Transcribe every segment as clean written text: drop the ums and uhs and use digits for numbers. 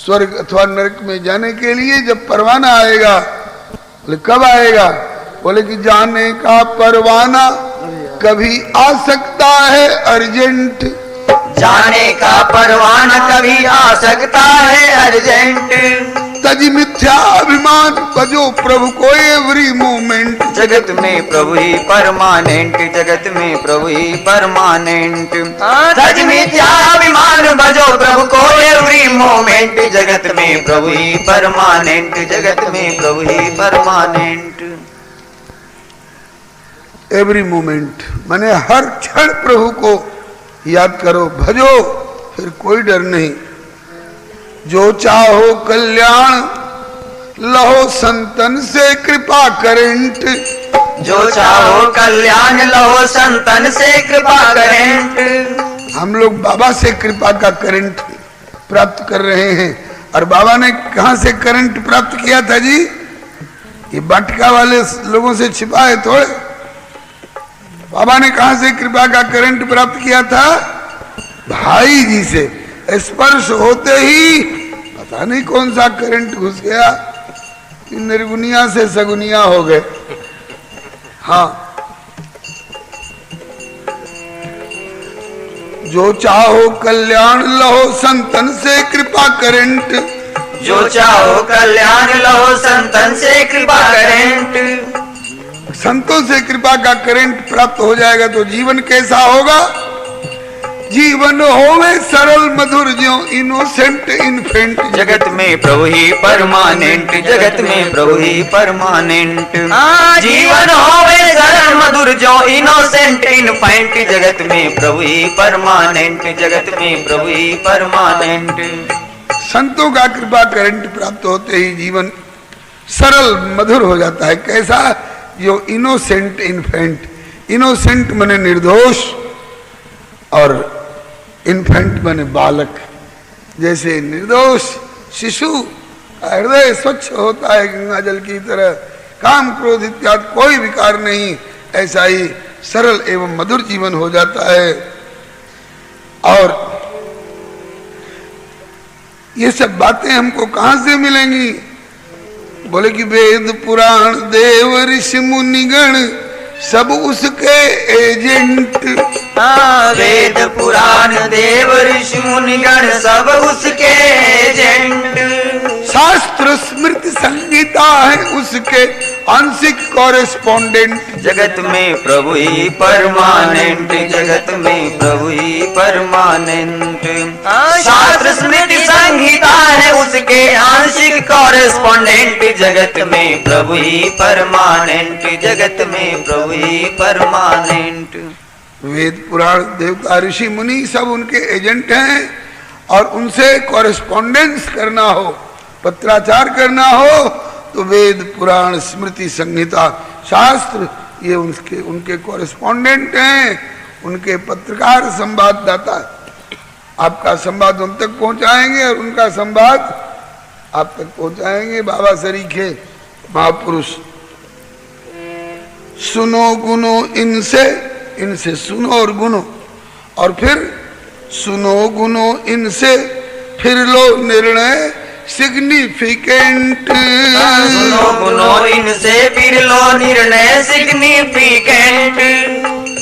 स्वर्ग अथवा नरक में जाने के लिए जब परवाना आएगा, बोले कब आएगा? बोले कि जाने का परवाना कभी आ सकता है अर्जेंट। जाने का परवाना कभी आ सकता है अर्जेंट। तज मिथ्या अभिमान बजो प्रभु को एवरी मोमेंट। जगत में प्रभु ही परमानेंट, जगत में प्रभु ही परमानेंट। तज मिथ्या अभिमान बजो प्रभु को एवरी मोमेंट। जगत में प्रभु ही परमानेंट, जगत में प्रभु ही परमानेंट। एवरी मोमेंट माने हर क्षण प्रभु को याद करो, भजो, फिर कोई डर नहीं। जो चाहो कल्याण लहो संतन से कृपा करेंट। जो चाहो कल्याण लहो संतन से कृपा करेंट। हम लोग बाबा से कृपा का करंट प्राप्त कर रहे हैं। और बाबा ने कहां से करंट प्राप्त किया था जी? ये बाटका वाले लोगों से छिपा है थोड़े। बाबा ने कहां से कृपा का करंट प्राप्त किया था? भाई जी से। स्पर्श होते ही पता नहीं कौन सा करंट घुस गया कि निर्गुनिया से सगुनिया हो गए। हाँ, जो चाहो कल्याण लहो संतन से कृपा करंट। जो चाहो कल्याण लहो संतन से कृपा करेंट। संतों से कृपा का करंट प्राप्त हो जाएगा तो जीवन कैसा होगा? जीवन होवे सरल मधुर ज्यों इनोसेंट इन्फेंट। जगत में प्रभु ही परमानेंट, जगत में प्रभु ही परमानेंट। जीवन होवे सरल मधुर ज्यों इनोसेंट इन्फेंट। जगत में प्रभु ही परमानेंट, जगत में प्रभु ही परमानेंट। संतों का कृपा करंट प्राप्त होते ही जीवन सरल मधुर हो जाता है। कैसा? जो इनोसेंट इन्फेंट। इनोसेंट माने निर्दोष और इन्फेंट माने बालक। जैसे निर्दोष शिशु का हृदय स्वच्छ होता है गंगा जल की तरह, काम क्रोध इत्यादि कोई विकार नहीं, ऐसा ही सरल एवं मधुर जीवन हो जाता है। और ये सब बातें हमको कहां से मिलेंगी? बोले कि वेद पुराण देव ऋषि मुनिगण सब उसके एजेंट। वेद पुराण देव ऋषि मुनिगण सब उसके एजेंट। शास्त्र स्मृति संगीता है उसके आंशिक कॉरेस्पोंडेंट। जगत में प्रभु ही परमानेंट, जगत में प्रभु ही परमानेंट। शास्त्र स्मृति संहिता है उसके आंशिक कॉरेस्पोंडेंट। जगत में प्रभु ही परमानेंट, जगत में प्रभु ही परमानेंट। वेद पुराण देवता ऋषि मुनि सब उनके एजेंट हैं। और उनसे कॉरेस्पोंडेंस करना हो, पत्राचार करना हो, तो वेद पुराण स्मृति संहिता शास्त्र ये उनके कॉरेस्पोंडेंट हैं, उनके पत्रकार संवाददाता। आपका संवाद उन तक पहुंचाएंगे और उनका संवाद आप तक पहुंचाएंगे। बाबा सरीखे महापुरुष। सुनो गुनो इनसे, इनसे सुनो और गुनो, और फिर सुनो गुनो इनसे, फिर लो निर्णय सिग्निफिकेंट। सुनो गुनो इनसे, फिर लो निर्णय सिग्निफिकेंट।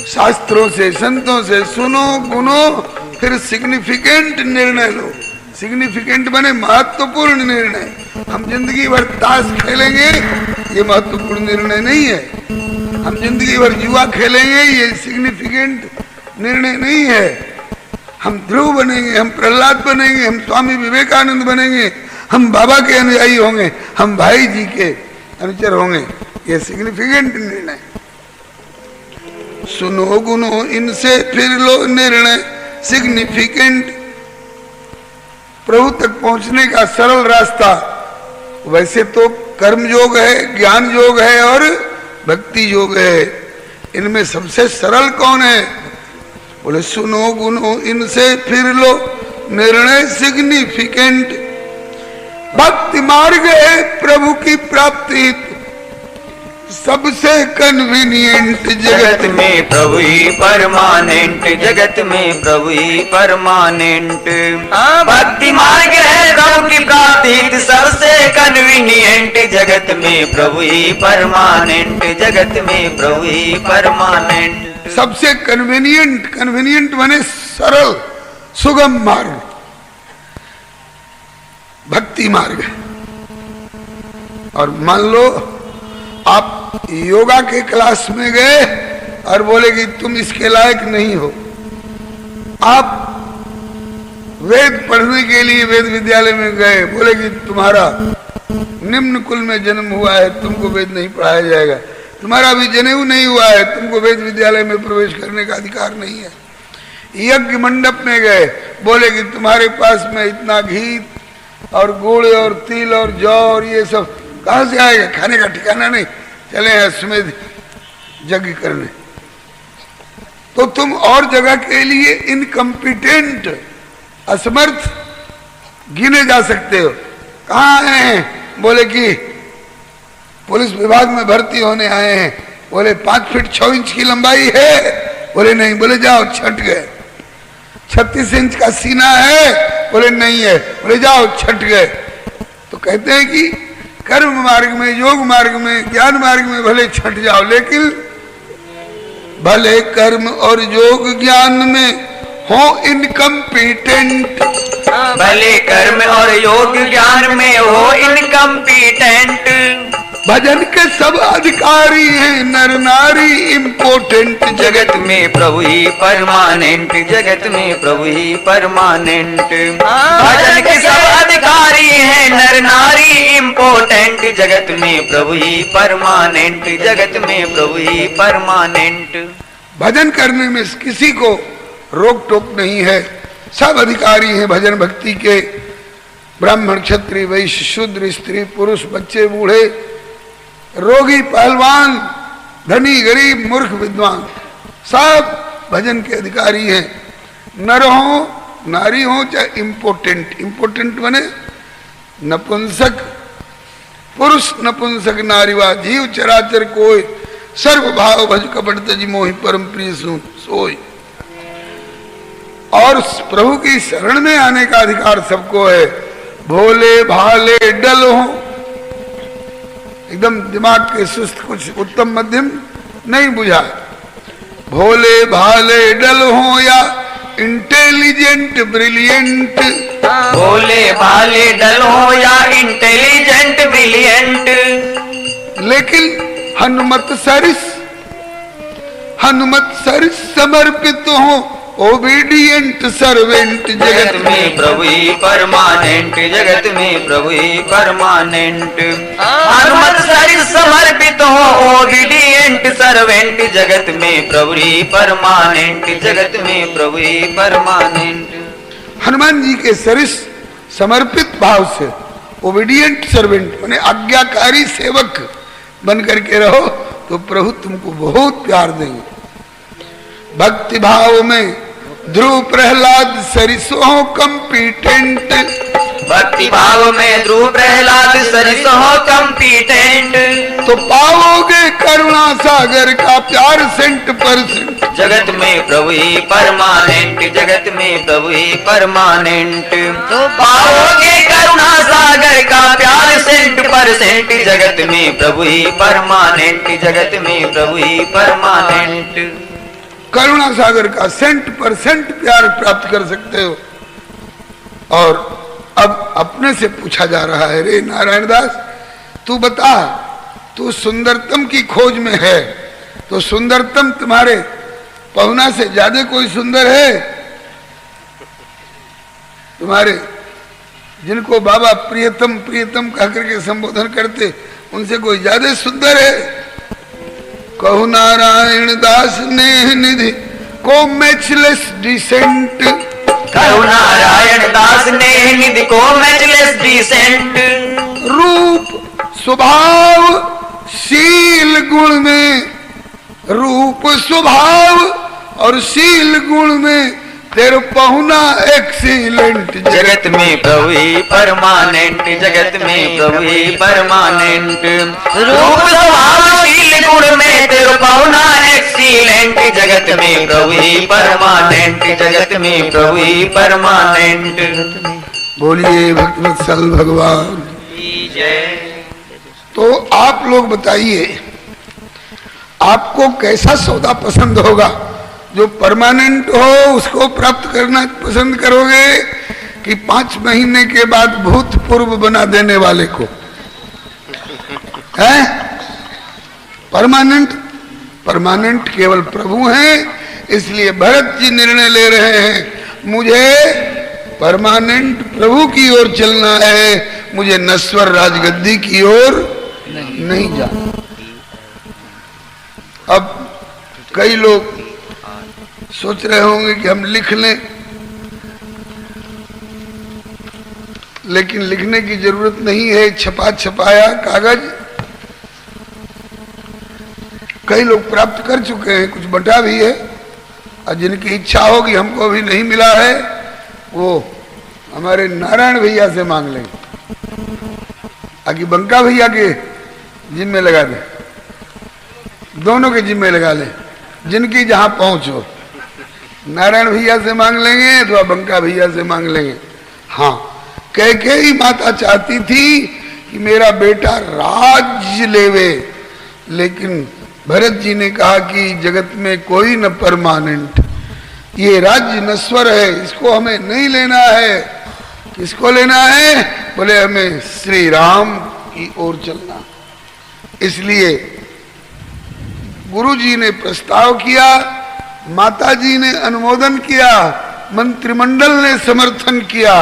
शास्त्रों से संतों से सुनो गुनो, फिर सिग्निफिकेंट निर्णय लो। सिग्निफिकेंट बने महत्वपूर्ण निर्णय। हम जिंदगी भर ताश खेलेंगे ये महत्वपूर्ण निर्णय नहीं है। हम जिंदगी भर जुआ खेलेंगे ये सिग्निफिकेंट निर्णय नहीं है। हम ध्रुव बनेंगे, हम प्रहलाद बनेंगे, हम स्वामी विवेकानंद बनेंगे, हम बाबा के अनुयायी होंगे, हम भाई जी के अनुचर होंगे, ये सिग्निफिकेंट निर्णय। सुनो गुनो इनसे, फिर लो निर्णय सिग्निफिकेंट। प्रभु तक पहुंचने का सरल रास्ता वैसे तो कर्म योग है, ज्ञान योग है और भक्ति योग है। इनमें सबसे सरल कौन है? बोले सुनो गुनो इनसे, फिर लो निर्णय सिग्निफिकेंट। भक्ति मार्ग है प्रभु की प्राप्ति, सबसे कन्वीनियंट जगत में प्रभु ही परमानेंट, जगत में प्रभु ही परमानेंट। भक्ति मार्ग है प्रभु की प्राप्ति सबसे कन्वीनियंट, जगत में प्रभु ही परमानेंट, जगत में प्रभु ही परमानेंट। सबसे कन्वीनियंट, कन्वीनियंट माने सरल सुगम मार्ग, भक्ति मार्ग। और मान लो आप योगा के क्लास में गए और बोले कि तुम इसके लायक नहीं हो। आप वेद पढ़ने के लिए वेद विद्यालय में गए, बोले कि तुम्हारा निम्न कुल में जन्म हुआ है, तुमको वेद नहीं पढ़ाया जाएगा। तुम्हारा अभी जनेऊ नहीं हुआ है, तुमको वेद विद्यालय में प्रवेश करने का अधिकार नहीं है। यज्ञ मंडप में गए, बोले कि तुम्हारे पास में इतना घी और गुड़ और तिल और जौ और ये सब कहां से आएगा, खाने का ठिकाना नहीं, चले अश्वमेध यज्ञ करने। तो तुम और जगह के लिए इनकम्पिटेंट, असमर्थ गिने जा सकते हो। कहाँ आए हैं, बोले कि पुलिस विभाग में भर्ती होने आए हैं। बोले 5 फीट 6 इंच की लंबाई है, बोले नहीं, बोले जाओ छट गए। 36 इंच का सीना है, बोले नहीं है, बोले जाओ छट गए। तो कहते हैं कि कर्म मार्ग में, योग मार्ग में, ज्ञान मार्ग में भले छट जाओ, लेकिन भले कर्म और योग ज्ञान में हो इनकम्पिटेंट, भले कर्म और योग ज्ञान में हो इनकम्पिटेंट। भजन के सब अधिकारी हैं नर नारी इम्पोर्टेंट, जगत में प्रभु ही परमानेंट, जगत में प्रभु ही परमानेंट। भजन के सब अधिकारी हैं नर नारी इम्पोर्टेंट, जगत में प्रभु ही परमानेंट, जगत में प्रभु ही परमानेंट। भजन करने में किसी को रोक टोक नहीं है, सब अधिकारी हैं भजन भक्ति के। ब्राह्मण क्षत्रिय वैश्य शूद्र स्त्री पुरुष बच्चे बूढ़े रोगी पहलवान धनी गरीब मूर्ख विद्वान सब भजन के अधिकारी हैं। नर हो नारी हो चाहे इम्पोर्टेंट, इम्पोर्टेंट बने नपुंसक पुरुष नपुंसक नारीवा जीव चराचर कोई सर्व भाव भज कपट तजी मोहि परम प्रिय सोई। और प्रभु की शरण में आने का अधिकार सबको है। भोले भाले डल हो, एकदम दिमाग के सुस्त कुछ उत्तम मध्यम नहीं बुझा। भोले भाले डल हो या इंटेलिजेंट ब्रिलियंट, भोले भाले डल हो या इंटेलिजेंट ब्रिलियंट। लेकिन हनुमत सरिस समर्पित हो ओबीडियंट सर्वेंट, जगत में प्रभु ही परमानेंट, जगत में प्रभु ही परमानेंट। हनुमत सरिस समर्पित हो ओबीडियंट सर्वेंट, जगत में प्रभु ही परमानेंट, जगत में प्रभु ही परमानेंट। हनुमान जी के सरिस समर्पित भाव से ओबीडियंट सर्वेंट माने आज्ञाकारी सेवक बन करके रहो तो प्रभु तुमको बहुत प्यार देंगे। भक्ति भाव में ध्रुव प्रहलाद सरिसो कम्पिटेंट, भक्ति भाव में ध्रुव प्रहलाद सरिसो कम्पिटेंट। तो पाओगे करुणा सागर का प्यार 100%, जगत में प्रभु ही परमानेंट, जगत में प्रभु ही परमानेंट। तो पाओगे करुणा सागर का प्यार 100%, जगत में प्रभु ही परमानेंट, जगत में प्रभु ही परमानेंट। करुणा सागर का 100% प्यार प्राप्त कर सकते हो। और अब अपने से पूछा जा रहा है, रे नारायण दास तू बता, तू सुंदरतम की खोज में है, तो सुंदरतम तुम्हारे पहुना से ज्यादा कोई सुंदर है? तुम्हारे जिनको बाबा प्रियतम प्रियतम कहकर के संबोधन करते उनसे कोई ज्यादा सुंदर है? कहु नारायण दास ने निधि को मैचलेस डिसेंट, कहु नारायण दास ने निधि को मैचलेस डिसेंट। रूप स्वभाव शील गुण में, रूप स्वभाव और शील गुण में तेरो पहुना एक्सीलेंट, जगत में प्रभु ही परमानेंट, जगत में प्रभु ही परमानेंट। रूप स्वभावशील गुण में तेरो पहुना एक्सीलेंट, जगत में प्रभु ही परमानेंट, जगत में प्रभु ही परमानेंट। बोलिए भक्तवत्सल भगवान की जय। तो आप लोग बताइए, आपको कैसा सौदा पसंद होगा? जो परमानेंट हो उसको प्राप्त करना पसंद करोगे कि 5 महीने के बाद भूतपूर्व बना देने वाले को? है परमानेंट? परमानेंट केवल प्रभु हैं। इसलिए भरत जी निर्णय ले रहे हैं, मुझे परमानेंट प्रभु की ओर चलना है, मुझे नश्वर राजगद्दी की ओर नहीं जाना। अब कई लोग सोच रहे होंगे कि हम लिख लें, लेकिन लिखने की जरूरत नहीं है। छपा छपाया कागज कई लोग प्राप्त कर चुके हैं, कुछ बटा भी है, और जिनकी इच्छा होगी हमको अभी नहीं मिला है, वो हमारे नारायण भैया से मांग लेंगे, आगे बंका भैया के जिम्मे लगा दे, दोनों के जिम्मे लगा ले, जिनकी जहां पहुंच हो। नारायण भैया से मांग लेंगे अथवा बंका भैया से मांग लेंगे। हाँ, कैकेयी माता चाहती थी कि मेरा बेटा राज्य लेवे, लेकिन भरत जी ने कहा कि जगत में कोई न परमानेंट, ये राज्य नश्वर है, इसको हमें नहीं लेना है। किसको लेना है? बोले हमें श्री राम की ओर चलना। इसलिए गुरु जी ने प्रस्ताव किया, माता जी ने अनुमोदन किया, मंत्रिमंडल ने समर्थन किया।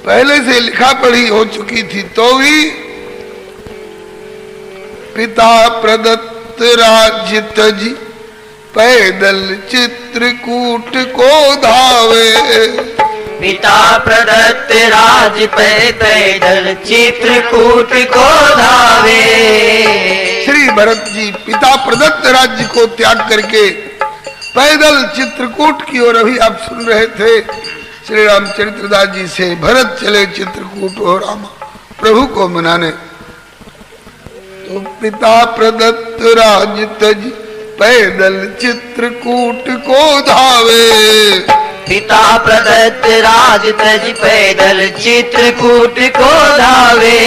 पहले से लिखा पढ़ी हो चुकी थी तो भी पिता प्रदत्त राज्य तजी पैदल चित्रकूट को धावे। पिता प्रदत्त राज पैदल चित्रकूट को धावे। श्री भरत जी पिता प्रदत्त राज्य को त्याग करके पैदल चित्रकूट की ओर, अभी आप सुन रहे थे श्री रामचरित्रदास जी से, भरत चले चित्रकूट और रामा प्रभु को मनाने। तो पिता प्रदत्त राज तज पैदल चित्रकूट को धावे। पिता प्रदत्त राज तज पैदल चित्रकूट को धावे।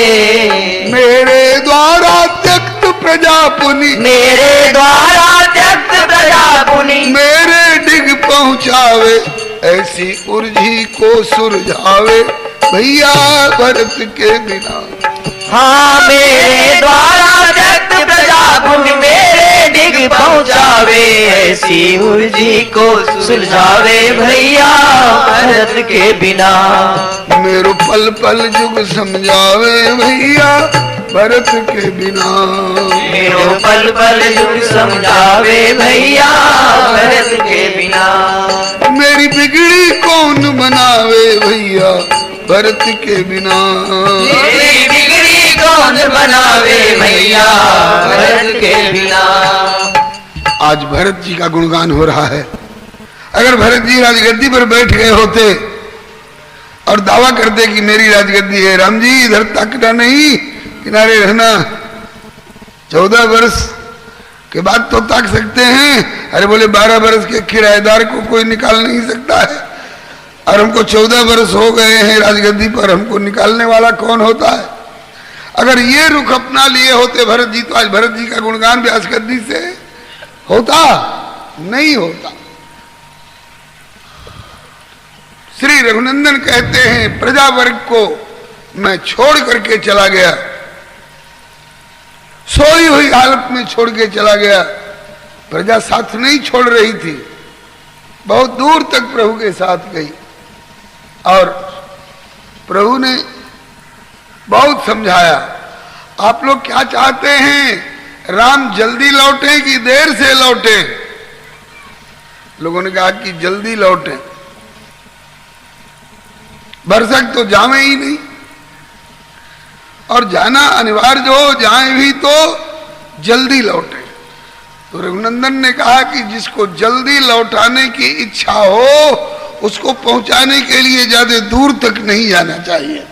मेरे द्वारा त्यक्त प्रजा पुनि, मेरे द्वारा त्यक्त प्रजा पुनि, मेरे डिग पहुँचावे, ऐसी उर्जी को सुरझावे भैया भरत के बिना। हाँ, मेरे द्वारा त्यक्त प्रजा पुनि, मेरे डिग पहुँचावे, ऐसी उर्जी को सुलझावे भैया भरत के बिना। मेरो पल पल जुग समझावे भैया भरत के बिना। मेरो पल पल जुग समझावे भैया भरत के बिना। मेरी बिगड़ी कौन बनावे भैया भरत के बिना। मेरी बिगड़ी कौन बनावे भैया भरत के बिना। आज भरत जी का गुणगान हो रहा है। अगर भरत जी राजगद्दी पर बैठ गए होते और दावा करते कि मेरी राजगद्दी है, राम जी इधर तकना नहीं, किनारे रहना, 14 वर्ष के बाद तो ताक सकते हैं। अरे बोले 12 वर्ष के किराएदार को कोई निकाल नहीं सकता है, और हमको 14 वर्ष हो गए हैं राजगद्दी पर, हमको निकालने वाला कौन होता है? अगर ये रुख अपना लिए होते भरत जी, तो आज भरत जी का गुणगान व्यास गद्दी से होता नहीं होता। श्री रघुनंदन कहते हैं प्रजा वर्ग को मैं छोड़ करके चला गया, सोई हुई हालत में छोड़ के चला गया। प्रजा साथ नहीं छोड़ रही थी, बहुत दूर तक प्रभु के साथ गई, और प्रभु ने बहुत समझाया। आप लोग क्या चाहते हैं, राम जल्दी लौटे कि देर से लौटे? लोगों ने कहा कि जल्दी लौटे, बरसक तो जावे ही नहीं, और जाना अनिवार्य हो जाए भी तो जल्दी लौटे। तो रघुनंदन ने कहा कि जिसको जल्दी लौटाने की इच्छा हो उसको पहुंचाने के लिए ज्यादा दूर तक नहीं जाना चाहिए।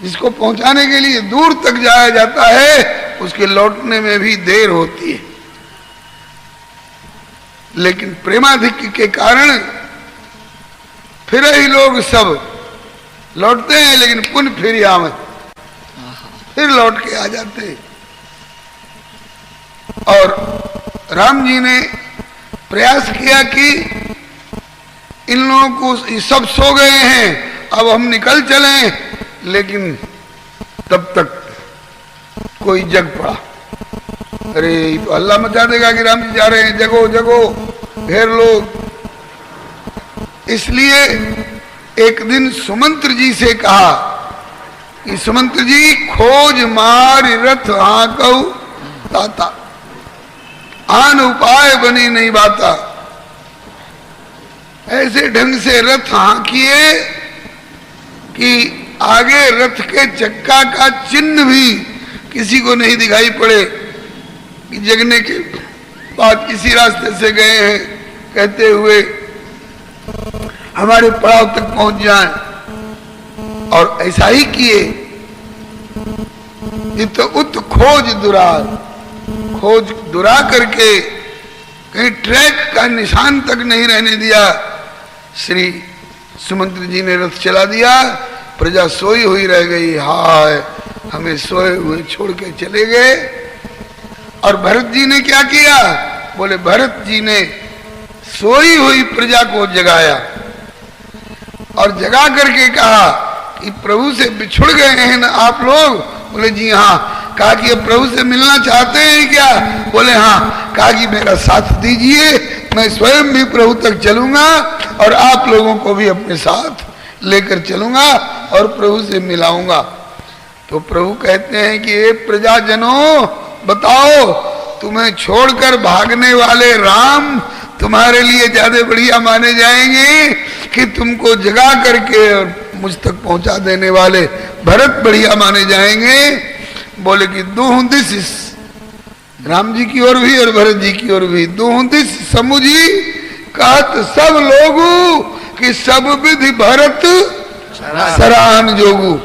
जिसको पहुंचाने के लिए दूर तक जाया जाता है उसके लौटने में भी देर होती है, लेकिन प्रेमाधिक्य के कारण फिर ही लोग सब लौटते हैं, लेकिन पुनः फिर आवे फिर लौट के आ जाते हैं। और राम जी ने प्रयास किया कि इन लोगों को, ये सब सो गए हैं, अब हम निकल चलें, लेकिन तब तक कोई जग पड़ा। अरे तो अल्लाह मचा देगा कि राम जी जा रहे हैं, जगो जगो, घेर लो। इसलिए एक दिन सुमंत्र जी से कहा कि सुमंत्र जी, खोज मार रथ हाँकऊ ताता, आन उपाय बनी नहीं बाता। ऐसे ढंग से रथ हाँकिए कि आगे रथ के चक्का का चिन्ह भी किसी को नहीं दिखाई पड़े कि जगने के बाद किसी रास्ते से गए हैं कहते हुए हमारे पड़ाव तक पहुंच जाएं। और ऐसा ही किए। इत उत खोज दुरार, खोज दुरा करके कहीं ट्रैक का निशान तक नहीं रहने दिया। श्री सुमंत्र जी ने रथ चला दिया, प्रजा सोई हुई रह गई। हाय, हमें सोए हुए छोड़ के चले गए। और भरत जी ने क्या किया? बोले भरत जी ने सोई हुई प्रजा को जगाया और जगा करके कहा कि प्रभु से बिछुड़ गए हैं ना आप लोग? बोले जी हाँ। कहा कि अब प्रभु से मिलना चाहते हैं क्या? बोले हाँ। कहा कि मेरा साथ दीजिए, मैं स्वयं भी प्रभु तक चलूंगा और आप लोगों को भी अपने साथ लेकर चलूंगा और प्रभु से मिलाऊंगा। तो प्रभु कहते हैं कि ये प्रजाजनों, बताओ तुम्हें छोड़कर भागने वाले राम तुम्हारे लिए ज्यादा बढ़िया माने जाएंगे कि तुमको जगा करके और मुझ तक पहुंचा देने वाले भरत बढ़िया माने जाएंगे? बोले कि दूह दिस, राम जी की ओर भी और भरत जी की ओर भी, दूह दिस समुझी कहत सब लोगू कि सब विधि भरत सराहन जोगू।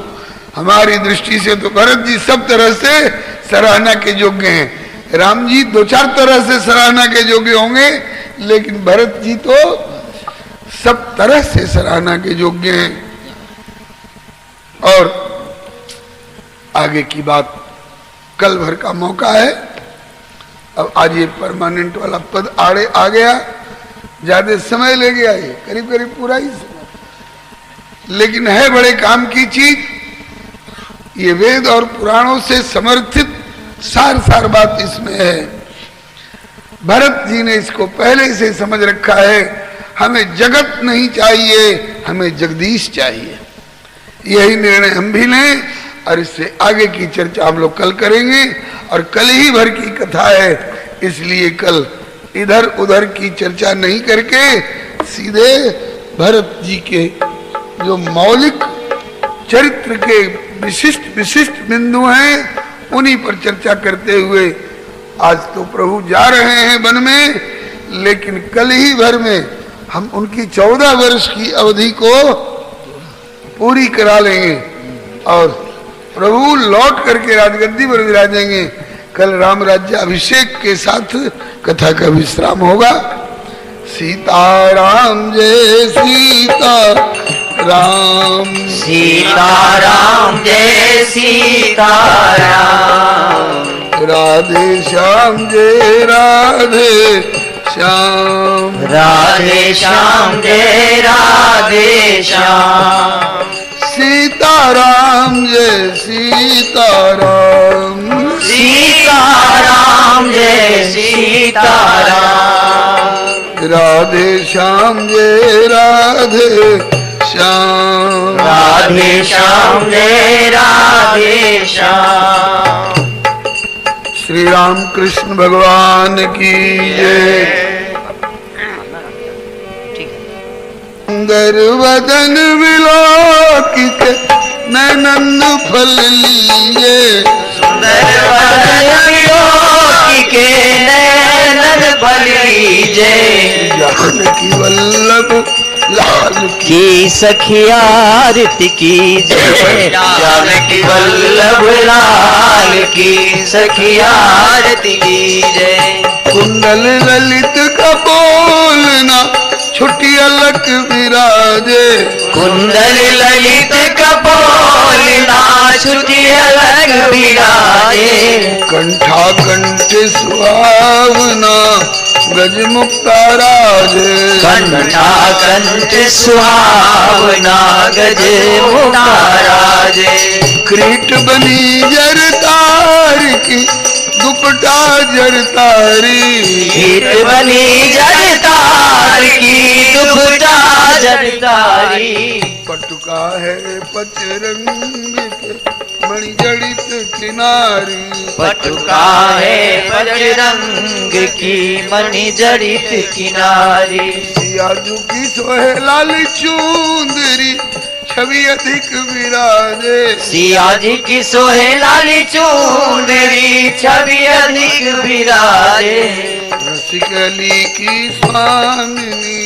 हमारी दृष्टि से तो भरत जी सब तरह से सराहना के योग्य हैं। राम जी दो चार तरह से सराहना के योग्य होंगे, लेकिन भरत जी तो सब तरह से सराहना के योग्य हैं। और आगे की बात कल भर का मौका है। अब आज ये परमानेंट वाला पद आड़े आ गया, ज्यादा समय ले गया, ये करीब करीब पूरा ही समय, लेकिन है बड़े काम की चीज। ये वेद और पुराणों से समर्थित सार सार बात इसमें है। भरत जी ने इसको पहले से समझ रखा है। हमें जगत नहीं चाहिए, हमें जगदीश चाहिए। यही निर्णय हम भी लें और इससे आगे की चर्चा हम लोग कल करेंगे। और कल ही भर की कथा है, इसलिए कल इधर उधर की चर्चा नहीं करके सीधे भरत जी के जो मौलिक चरित्र के विशिष्ट विशिष्ट बिंदु हैं उन्हीं पर चर्चा करते हुए आज तो प्रभु जा रहे हैं वन में, लेकिन कल ही भर में हम उनकी 14 वर्ष की अवधि को पूरी करा लेंगे और प्रभु लौट करके राजगद्दी पर विराजेंगे। कल राम राज्य अभिषेक के साथ कथा का विश्राम होगा। सीताराम जय सीता राम, सीताराम जय सीताराम, राधे श्याम जय राधे श्याम, राधे श्याम जय राधे श्याम, सीताराम जय सीताराम, सीताराम जय सीताराम, राधे श्याम जय राधे श्याम, राधे श्याम जय राधे श्याम। श्री राम कृष्ण भगवान की जय। सुंदर वदन विलोकित नैनन फल लिए, सुंदर वदन विलोकित के नैनन बल कीजे, जानकी वल्लभ लाल की सखिया आरती कीजे, जानकी वल्लभ लाल की सखिया आरती कीजे। कुंडल ललित का बोलना छुटी अलग विराजे, कुंडल ललित कपोलना छुटी अलग विराजे, कंठा कंठ सुहावना गज मुक्ता राजे, कंठा कंठ सुहावना गज मुक्ता राजे। क्रीट बनी जरतार की दुपटा जरतारी, गीत बनी जरतार की दुपटा जरतारी, पटुका है पचरंग के मणि जड़ित किनारी, पटुका है बजरंग की मणि जड़ित किनारी। सियाजू की सोहे लाल चूंदरी छवि अधिक विराजे, सिया जी की सोहे लाली चूंदरी छवि अधिक विराजे, रसिक अली की स्वामिनी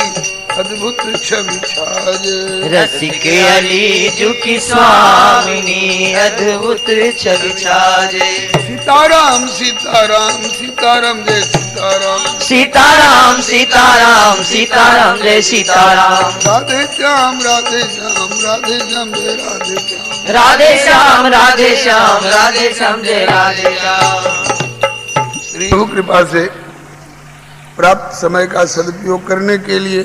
अद्भुत छवि छाजे, रसिक अली जू की स्वामिनी अद्भुत छवि छाजे। सीताराम सीताराम सीताराम जय सीताराम, सीताराम सीताराम सीताराम जय सीताराम, राधे श्याम राधे श्याम राधे श्याम जय राधे श्याम, राधे श्याम राधे श्याम राधे श्याम जय राधे श्याम। श्री प्रभु कृपा से प्राप्त समय का सदुपयोग करने के लिए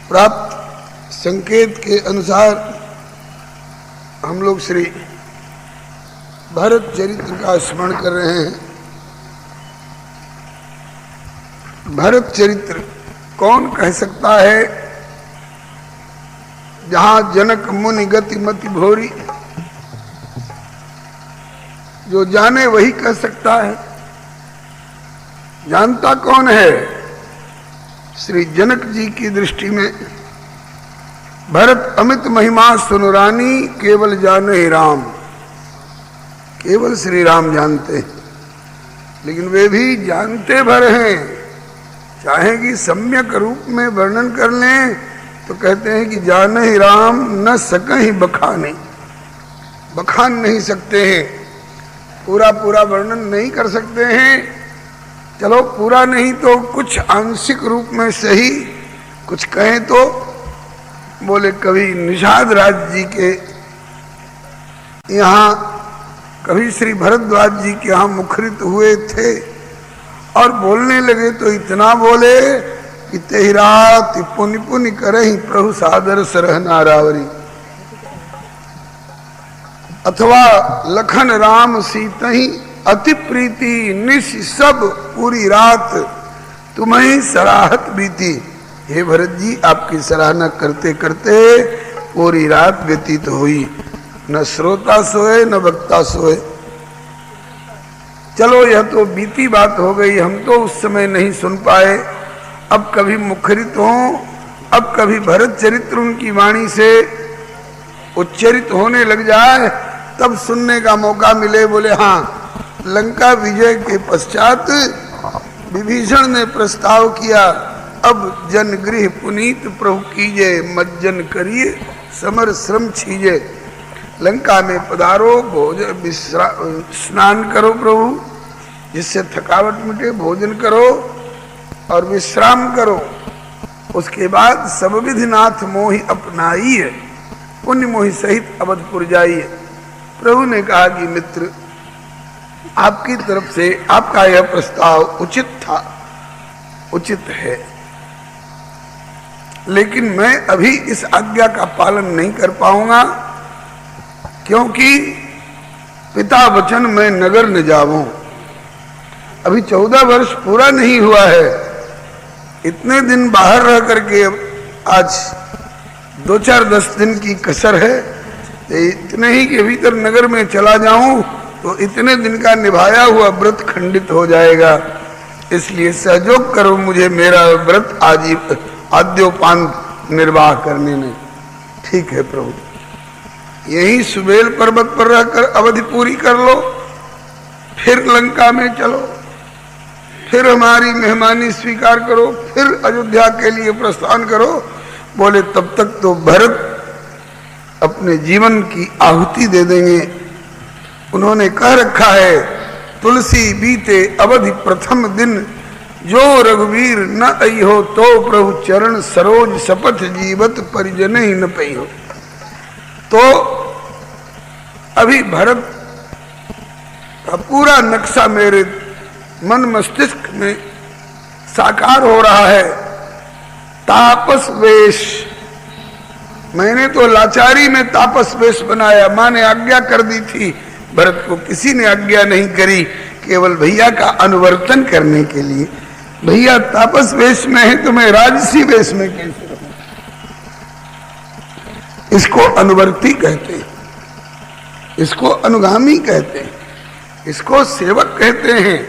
प्राप्त संकेत के अनुसार हम लोग श्री भरत चरित्र का स्मरण कर रहे हैं। भरत चरित्र कौन कह सकता है, जहां जनक मुनि गति मति भोरी, जो जाने वही कह सकता है। जानता कौन है? श्री जनक जी की दृष्टि में भरत अमित महिमा सुनुरानी, केवल जाने ही राम। केवल श्री राम जानते हैं, लेकिन वे भी जानते भर हैं। चाहे कि सम्यक रूप में वर्णन कर लें तो कहते हैं कि जाने ही राम न सकहि बखाने, बखान नहीं सकते हैं, पूरा पूरा वर्णन नहीं कर सकते हैं। चलो पूरा नहीं तो कुछ आंशिक रूप में सही कुछ कहें तो बोले कभी निषाद राज जी के यहाँ, कभी श्री भरद्वाज जी के यहाँ मुखरित हुए थे और बोलने लगे तो इतना बोले कि तेहि रात पुनि पुनि करहि प्रभु सादर सरह नारावरी, अथवा लखन राम सीतहि अति प्रीति निश सब पूरी रात तुम्हें सराहत बीती। हे भरत जी, आपकी सराहना करते करते पूरी रात व्यतीत हुई, न श्रोता सोए न वक्ता सोए। चलो यह तो बीती बात हो गई, हम तो उस समय नहीं सुन पाए। अब कभी मुखरित हों, अब कभी भरत चरित्र उनकी वाणी से उच्चरित होने लग जाए तब सुनने का मौका मिले। बोले हाँ, लंका विजय के पश्चात विभीषण ने प्रस्ताव किया, अब जन गृह पुनीत प्रभु कीजे, मज्जन करिए समर श्रम छीजे। लंका में पधारो, भोजन स्नान करो प्रभु, जिससे थकावट मिटे, भोजन करो और विश्राम करो। उसके बाद सब विधिनाथ मोहि अपनाइए, पुण्य मोहि सहित अवधपुर जाइए। प्रभु ने कहा कि मित्र, आपकी तरफ से आपका यह प्रस्ताव उचित था, उचित है, लेकिन मैं अभी इस आज्ञा का पालन नहीं कर पाऊंगा, क्योंकि पिता वचन में नगर न जाऊं। अभी 14 वर्ष पूरा नहीं हुआ है, इतने दिन बाहर रह करके आज 2-4-10 दिन की कसर है। इतने ही के भीतर नगर में चला जाऊं तो इतने दिन का निभाया हुआ व्रत खंडित हो जाएगा। इसलिए सहयोग करो मुझे मेरा व्रत आद्योपांत निर्वाह करने में। ठीक है प्रभु, यही सुबेल पर्वत पर रहकर अवधि पूरी कर लो। फिर लंका में चलो, फिर हमारी मेहमानी स्वीकार करो, फिर अयोध्या के लिए प्रस्थान करो। बोले तब तक तो भरत अपने जीवन की आहुति दे देंगे। उन्होंने कह रखा है, तुलसी बीते अवधि प्रथम दिन, जो रघुवीर न आई हो तो प्रभु चरण सरोज शपथ जीवत परिजन ही न पई हो। तो अभी भरत का पूरा नक्शा मेरे मन मस्तिष्क में साकार हो रहा है। तापस वेश, मैंने तो लाचारी में तापस वेश बनाया, माँ ने आज्ञा कर दी थी, भरत को किसी ने आज्ञा नहीं करी, केवल भैया का अनुवर्तन करने के लिए। भैया तापस वेश में है तो मैं राजसी वेश में कैसे रहूं? इसको अनुवर्ती कहते हैं, इसको अनुगामी कहते हैं, इसको सेवक कहते हैं।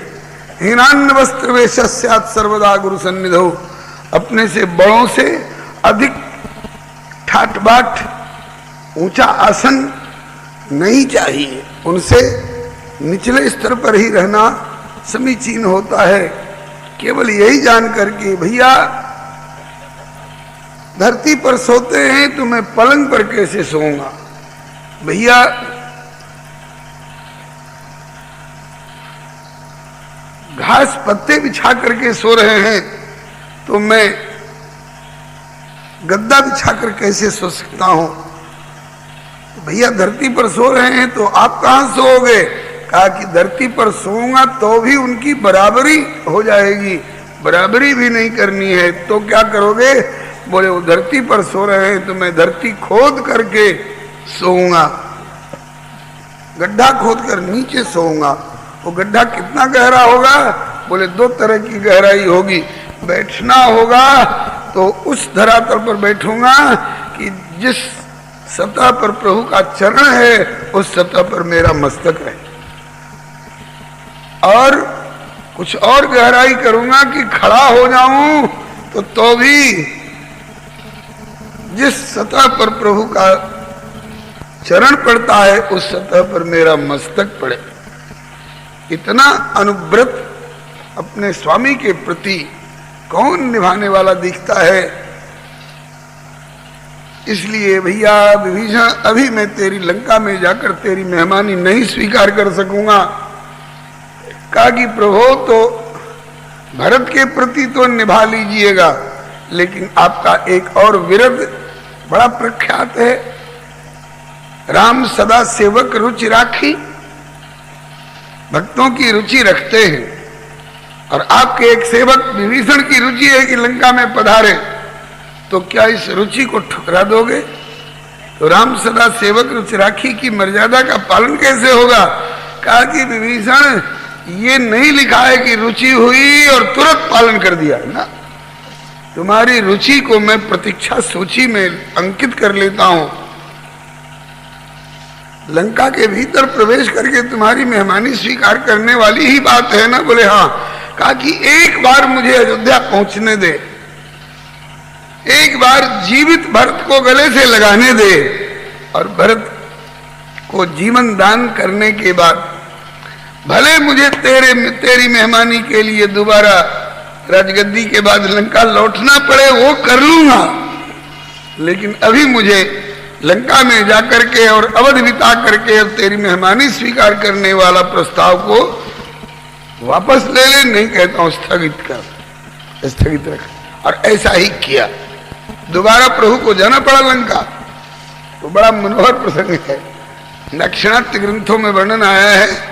हीनान्न वस्त्र वेशस्यात् सर्वदा गुरु सन्निधौ, अपने से बड़ों से अधिक ठाट बाट ऊंचा आसन नहीं चाहिए, उनसे निचले स्तर पर ही रहना समीचीन होता है। केवल यही जानकर के भैया धरती पर सोते हैं तो मैं पलंग पर कैसे सोऊंगा, भैया घास पत्ते बिछा करके सो रहे हैं तो मैं गद्दा बिछाकर कैसे सो सकता हूं? भैया धरती पर सो रहे हैं तो आप कहां सोओगे? कहा कि धरती पर सोऊंगा तो भी उनकी बराबरी हो जाएगी, बराबरी भी नहीं करनी है तो क्या करोगे? बोले वो धरती पर सो रहे हैं तो मैं धरती खोद करके सोऊंगा, गड्ढा खोद कर नीचे सोऊंगा। वो गड्ढा कितना गहरा होगा? बोले 2 तरह की गहराई होगी। बैठना होगा तो उस धरातल पर बैठूंगा कि जिस सतह पर प्रभु का चरण है उस सतह पर मेरा मस्तक है, और कुछ और गहराई करूंगा कि खड़ा हो जाऊं तो भी जिस सतह पर प्रभु का चरण पड़ता है उस सतह पर मेरा मस्तक पड़े। इतना अनुव्रत अपने स्वामी के प्रति कौन निभाने वाला दिखता है? इसलिए भैया विभीषण, अभी मैं तेरी लंका में जाकर तेरी मेहमानी नहीं स्वीकार कर सकूंगा। कहा कि प्रभु तो भरत के प्रति तो निभा लीजिएगा, लेकिन आपका एक और विरध बड़ा प्रख्यात है, राम सदा सेवक रुचि राखी, भक्तों की रुचि रखते हैं। और आपके एक सेवक विभीषण की रुचि है कि लंका में पधारे, तो क्या इस रुचि को ठुकरा दोगे? तो राम सदा सेवक रुचि राखी की मर्यादा का पालन कैसे होगा? कहा कि विभीषण, ये नहीं लिखा है कि रुचि हुई और तुरंत पालन कर दिया है ना, तुम्हारी रुचि को मैं प्रतीक्षा सूची में अंकित कर लेता हूं। लंका के भीतर प्रवेश करके तुम्हारी मेहमानी स्वीकार करने वाली ही बात है ना? बोले हाँ। कहा कि एक बार मुझे अयोध्या पहुंचने दे, एक बार जीवित भरत को गले से लगाने दे, और भरत को जीवन दान करने के बाद भले मुझे तेरी मेहमानी के लिए दोबारा राजगद्दी के बाद लंका लौटना पड़े, वो कर लूंगा, लेकिन अभी मुझे लंका में जाकर के और अवधि बिता करके और तेरी मेहमानी स्वीकार करने वाला प्रस्ताव को वापस ले ले, नहीं कहता हूं स्थगित कर, स्थगित रख। और ऐसा ही किया, दोबारा प्रभु को जाना पड़ा लंका। तो बड़ा मनोहर प्रसंग है, दाक्षिणात्य ग्रंथों में वर्णन आया है।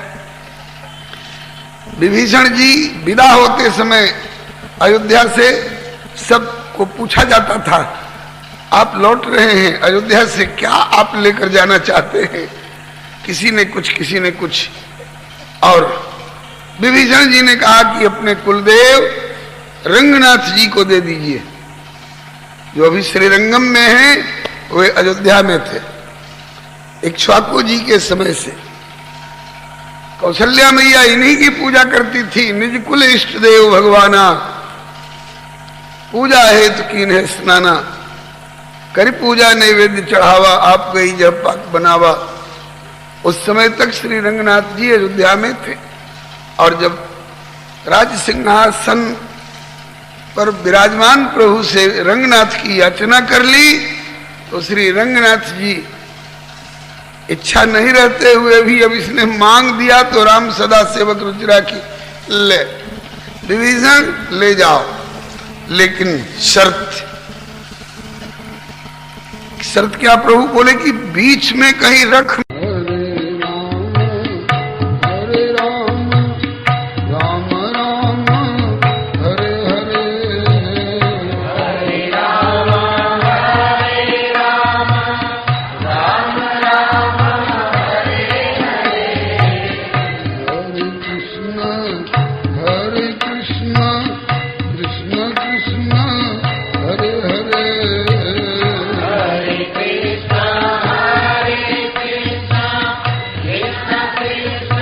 विभीषण जी विदा होते समय अयोध्या से सबको पूछा जाता था, आप लौट रहे हैं अयोध्या से, क्या आप लेकर जाना चाहते हैं? किसी ने कुछ, किसी ने कुछ। और विभीषण जी ने कहा कि अपने कुलदेव रंगनाथ जी को दे दीजिए, जो अभी श्रीरंगम में है, वे अयोध्या में थे इक्ष्वाकु जी के समय से। कौशल्या मैया इन्हीं की पूजा करती थी, निज कुल इष्ट देव भगवाना, पूजा हेतु कीन है स्नाना, करी पूजा नैवेद्य चढ़ावा, आप गई जब पाक बनावा। उस समय तक श्री रंगनाथ जी अयोध्या में थे। और जब राज सिंहासन पर विराजमान प्रभु से रंगनाथ की याचना कर ली तो श्री रंगनाथ जी इच्छा नहीं रहते हुए भी अब इसने मांग दिया तो राम सदा सेवक रुचिरा की ले डिवीजन ले जाओ, लेकिन शर्त क्या प्रभु बोले कि बीच में कहीं रख। Krishna